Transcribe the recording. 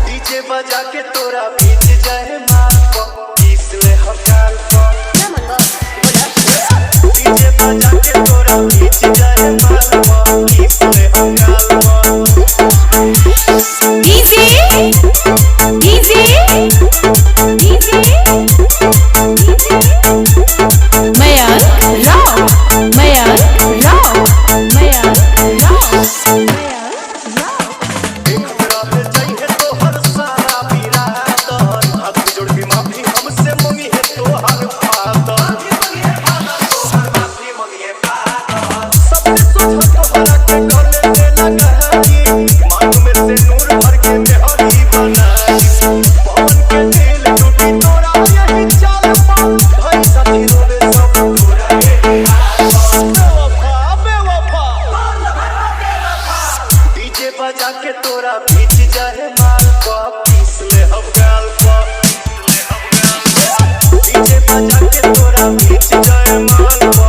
DJ बजा के तोरा बीच जाए मार इसले हकाल ना मन बोला डीजे बजा के तोरा बीच जाए मार इसले हकाल डीजे डीजे डीजे मयंक राव मयंक राव मयंक राव बजा के तोरा बीच जाए माल इसले हकाल डीजे बजा के तोरा बीच जाए माल